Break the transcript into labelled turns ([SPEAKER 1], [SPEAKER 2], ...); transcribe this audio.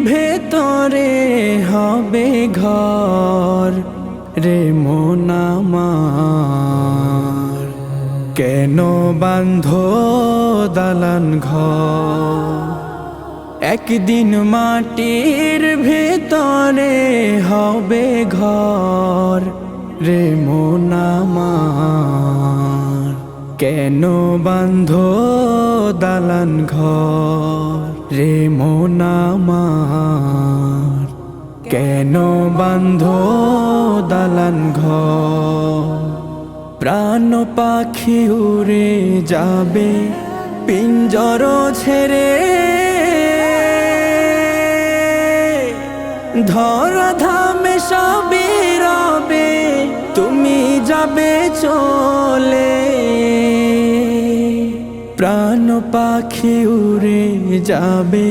[SPEAKER 1] ভেতরে হবে ঘর রে মন আমার, কেন বাঁধো দালান ঘর? একদিন মাটির ভেতরে হবে ঘর রে মন আমার, কেন বাঁধো দালান ঘর রে মন আমার, কেন বাঁধো দালান ঘর? প্রাণ পাখি উড়ে যাবে পিঞ্জর ছেড়ে, ধরা ধামে সবই রবে, তুমি যাবে চলে। প্রাণ পাখি উড়ে যাবে